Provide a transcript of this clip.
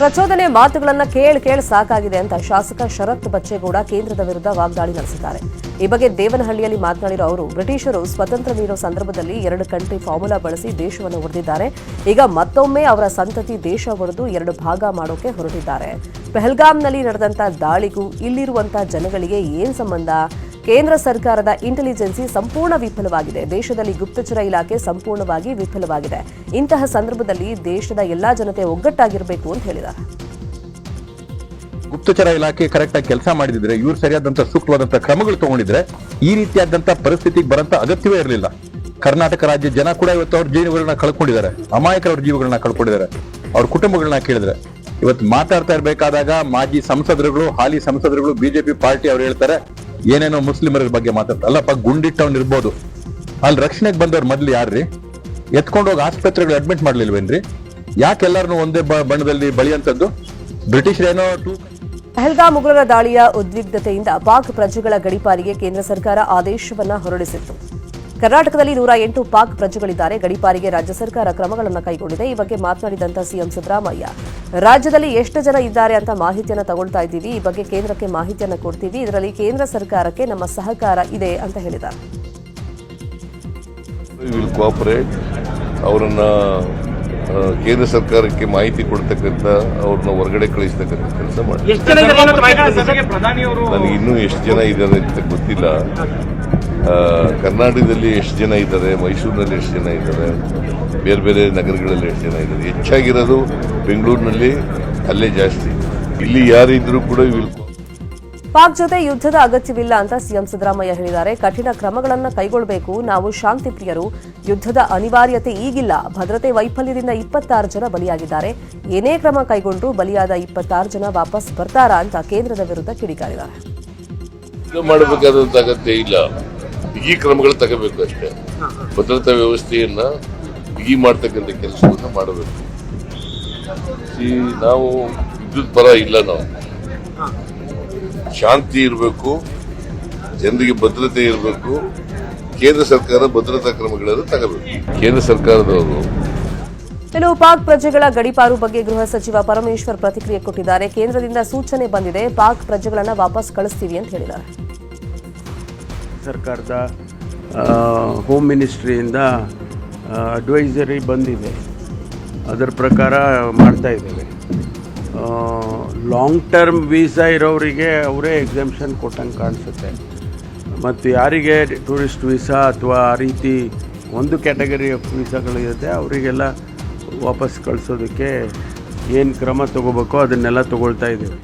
ಪ್ರಚೋದನೆ ಮಾತುಗಳನ್ನು ಕೇಳಿ ಸಾಕಾಗಿದೆ ಅಂತ ಶಾಸಕ ಶರತ್ ಬಚ್ಚೇಗೌಡ ಕೇಂದ್ರದ ವಿರುದ್ಧ ವಾಗ್ದಾಳಿ ನಡೆಸಿದ್ದಾರೆ. ಈ ಬಗ್ಗೆ ದೇವನಹಳ್ಳಿಯಲ್ಲಿ ಮಾತನಾಡಿರೋ ಅವರು ಬ್ರಿಟಿಷರು ಸ್ವತಂತ್ರ ನೀಡೋ ಸಂದರ್ಭದಲ್ಲಿ 2 ಕಂಟ್ರಿ ಫಾರ್ಮುಲಾ ಬಳಸಿ ದೇಶವನ್ನು ಒಡೆದಿದ್ದಾರೆ. ಈಗ ಮತ್ತೊಮ್ಮೆ ಅವರ ಸಂತತಿ ದೇಶ ಒಡೆದು 2 ಭಾಗ ಮಾಡೋಕೆ ಹೊರಟಿದ್ದಾರೆ. ಪಹಲ್ಗಾಮ್ನಲ್ಲಿ ನಡೆದಂತ ದಾಳಿಗೂ ಇಲ್ಲಿರುವಂತ ಜನಗಳಿಗೆ ಏನ್ ಸಂಬಂಧ? ಕೇಂದ್ರ ಸರ್ಕಾರದ ಇಂಟೆಲಿಜೆನ್ಸಿ ಸಂಪೂರ್ಣ ವಿಫಲವಾಗಿದೆ. ದೇಶದಲ್ಲಿ ಗುಪ್ತಚರ ಇಲಾಖೆ ಸಂಪೂರ್ಣವಾಗಿ ವಿಫಲವಾಗಿದೆ. ಇಂತಹ ಸಂದರ್ಭದಲ್ಲಿ ದೇಶದ ಎಲ್ಲಾ ಜನತೆ ಒಗ್ಗಟ್ಟಾಗಿರಬೇಕು ಅಂತ ಹೇಳಿದ್ದಾರೆ. ಗುಪ್ತಚರ ಇಲಾಖೆ ಕರೆಕ್ಟ್ ಆಗಿ ಕೆಲಸ ಮಾಡಿದ್ರೆ, ಇವ್ರು ಸರಿಯಾದಂತ ಸೂಕ್ತವಾದಂತಹ ಕ್ರಮಗಳು ತಗೊಂಡಿದ್ರೆ ಈ ರೀತಿಯಾದಂತ ಪರಿಸ್ಥಿತಿಗೆ ಬರಂತ ಅಗತ್ಯವೇ ಇರಲಿಲ್ಲ. ಕರ್ನಾಟಕ ರಾಜ್ಯ ಜನ ಕೂಡ ಇವತ್ತು ಅವ್ರ ಜೀವಗಳನ್ನ ಕಳ್ಕೊಂಡಿದ್ದಾರೆ, ಅಮಾಯಕರ ಜೀವಗಳನ್ನ ಕಳ್ಕೊಂಡಿದ್ದಾರೆ. ಅವ್ರ ಕುಟುಂಬಗಳನ್ನ ಕೇಳಿದ್ರೆ ಇವತ್ತು ಮಾತಾಡ್ತಾ ಇರಬೇಕಾದಾಗ ಮಾಜಿ ಸಂಸದರುಗಳು, ಹಾಲಿ ಸಂಸದರುಗಳು, ಬಿಜೆಪಿ ಪಾರ್ಟಿ ಅವ್ರು ಹೇಳ್ತಾರೆ ಏನೇನೋ ಮುಸ್ಲಿಮರ ಬಗ್ಗೆ ಮಾತಾಡ್ತಾರೆ. ಅಲ್ಲಪ್ಪ, ಗುಂಡಿಟ್ಟವ್ನು ಇರ್ಬೋದು, ಅಲ್ಲಿ ರಕ್ಷಣೆಗೆ ಬಂದವ್ರು ಮೊದ್ಲು ಯಾರ್ರಿ? ಎತ್ಕೊಂಡೋಗಿ ಆಸ್ಪತ್ರೆಗಳು ಅಡ್ಮಿಟ್ ಮಾಡ್ಲಿಲ್ವೇನ್ರಿ? ಯಾಕೆ ಎಲ್ಲಾರನು ಒಂದೇ ಬಣ್ಣದಲ್ಲಿ ಬಳಿಯಂತದ್ದು? ಬ್ರಿಟಿಷರೇನೋ ಪಹಲ್ಗಾಮ್ ಉಗ್ರರ ದಾಳಿಯ ಉದ್ವಿಗ್ನತೆಯಿಂದ ಪಾಕ್ ಪ್ರಜೆಗಳ ಗಡೀಪಾರಿಗೆ ಕೇಂದ್ರ ಸರ್ಕಾರ ಆದೇಶವನ್ನ ಹೊರಡಿಸಿತ್ತು. ಕರ್ನಾಟಕದಲ್ಲಿ 108 ಪಾಕ್ ಪ್ರಜೆಗಳಿದ್ದಾರೆ. ಗಡೀಪಾರಿಗೆ ರಾಜ್ಯ ಸರ್ಕಾರ ಕ್ರಮಗಳನ್ನು ಕೈಗೊಂಡಿದೆ. ಈ ಬಗ್ಗೆ ಮಾತನಾಡಿದಂತ ಸಿಎಂ ಸಿದ್ದರಾಮಯ್ಯ, ರಾಜ್ಯದಲ್ಲಿ ಎಷ್ಟು ಜನ ಇದ್ದಾರೆ ಅಂತ ಮಾಹಿತಿಯನ್ನು ತಗೊಳ್ತಾ ಇದ್ದೀವಿ. ಈ ಬಗ್ಗೆ ಕೇಂದ್ರಕ್ಕೆ ಮಾಹಿತಿಯನ್ನು ಕೊಡ್ತೀವಿ. ಇದರಲ್ಲಿ ಕೇಂದ್ರ ಸರ್ಕಾರಕ್ಕೆ ನಮ್ಮ ಸಹಕಾರ ಇದೆ ಅಂತ ಹೇಳಿದ್ದಾರೆ. ಅವರನ್ನ ಕೇಂದ್ರ ಸರ್ಕಾರಕ್ಕೆ ಮಾಹಿತಿ ಕೊಡ್ತಕ್ಕಂಥ, ಅವ್ರನ್ನ ಹೊರಗಡೆ ಕಳಿಸ್ತಕ್ಕಂಥ ಕೆಲಸ ಮಾಡಿ. ನನಗೆ ಇನ್ನೂ ಎಷ್ಟು ಜನ ಇದ್ದಾರೆ ಅಂತ ಗೊತ್ತಿಲ್ಲ. ಕರ್ನಾಟಕದಲ್ಲಿ ಎಷ್ಟು ಜನ ಇದ್ದಾರೆ, ಮೈಸೂರಿನಲ್ಲಿ ಎಷ್ಟು ಜನ ಇದ್ದಾರೆ, ಬೇರೆ ಬೇರೆ ನಗರಗಳಲ್ಲಿ ಎಷ್ಟು ಜನ ಇದ್ದಾರೆ. ಹೆಚ್ಚಾಗಿರೋದು ಬೆಂಗಳೂರಿನಲ್ಲಿ, ಅಲ್ಲೇ ಜಾಸ್ತಿ. ಇಲ್ಲಿ ಯಾರಿದ್ರು ಕೂಡ ಪಾಕ್ ಜೊತೆ ಯುದ್ಧದ ಅಗತ್ಯವಿಲ್ಲ ಅಂತ ಸಿಎಂ ಸಿದ್ದರಾಮಯ್ಯ ಹೇಳಿದ್ದಾರೆ. ಕಠಿಣ ಕ್ರಮಗಳನ್ನು ಕೈಗೊಳ್ಳಬೇಕು. ನಾವು ಶಾಂತಿ ಪ್ರಿಯರು. ಯುದ್ಧದ ಅನಿವಾರ್ಯತೆ ಈಗಿಲ್ಲ. ಭದ್ರತೆ ವೈಫಲ್ಯದಿಂದ 26 ಜನ ಬಲಿಯಾಗಿದ್ದಾರೆ. ಏನೇ ಕ್ರಮ ಕೈಗೊಂಡ್ರೂ ಬಲಿಯಾದ 26 ಜನ ವಾಪಸ್ ಬರ್ತಾರಾ ಅಂತ ಕೇಂದ್ರದ ವಿರುದ್ಧ ಕಿಡಿಕಾರಿದ್ದಾರೆ. ಮಾಡಬೇಕಾದಂತ ಅಗತ್ಯ ಇಲ್ಲ, ಬಿಗಿ ಕ್ರಮಗಳು ತಗೋಬೇಕು ಅಷ್ಟೇ. ಭದ್ರತಾ ವ್ಯವಸ್ಥೆಯನ್ನ ಬಿಗಿ ಮಾಡ್ತಕ್ಕಂಥ ಕೆಲಸವನ್ನ ಮಾಡಬೇಕು. ನಾವು ವಿದ್ಯುತ್ ಪರ ಇಲ್ಲ, ನಾವು ಶಾಂತಿ ಇರಬೇಕು, ಜನರಿಗೆ ಭದ್ರತೆ ಇರಬೇಕು. ಕೇಂದ್ರ ಸರ್ಕಾರ ಭದ್ರತಾ ಕ್ರಮಗಳನ್ನು ತಗೋಬೇಕು. ಕೇಂದ್ರ ಸರ್ಕಾರದವರು ಇನ್ನು ಪಾಕ್ ಪ್ರಜೆಗಳ ಗಡೀಪಾರು ಬಗ್ಗೆ ಗೃಹ ಸಚಿವ ಪರಮೇಶ್ವರ್ ಪ್ರತಿಕ್ರಿಯೆ ಕೊಟ್ಟಿದ್ದಾರೆ. ಕೇಂದ್ರದಿಂದ ಸೂಚನೆ ಬಂದಿದೆ, ಪಾಕ್ ಪ್ರಜೆಗಳನ್ನ ವಾಪಸ್ ಕಳಿಸ್ತೀವಿ ಅಂತ ಹೇಳಿದ್ದಾರೆ. ಸರ್ಕಾರದ ಹೋಮ್ ಮಿನಿಸ್ಟ್ರಿಯಿಂದ ಅಡ್ವೈಸರಿ ಬಂದಿದೆ, ಅದರ ಪ್ರಕಾರ ಮಾಡ್ತಾ ಇದ್ದೇವೆ. ಲಾಂಗ್ ಟರ್ಮ್ ವೀಸಾ ಇರೋರಿಗೆ ಅವರೇ ಎಕ್ಸಾಮ್ಷನ್ ಕೊಟ್ಟಂಗೆ ಕಾಣಿಸುತ್ತೆ. ಮತ್ತು ಯಾರಿಗೆ ಟೂರಿಸ್ಟ್ ವೀಸಾ ಅಥವಾ ಆ ರೀತಿ ಒಂದು ಕ್ಯಾಟಗರಿ ಆಫ್ ವೀಸಾಗಳಿರುತ್ತೆ ಅವರಿಗೆಲ್ಲ ವಾಪಸ್ ಕಳಿಸೋದಕ್ಕೆ ಏನು ಕ್ರಮ ತಗೋಬೇಕೋ ಅದನ್ನೆಲ್ಲ ತಗೊಳ್ತಾ ಇದ್ದೀವಿ.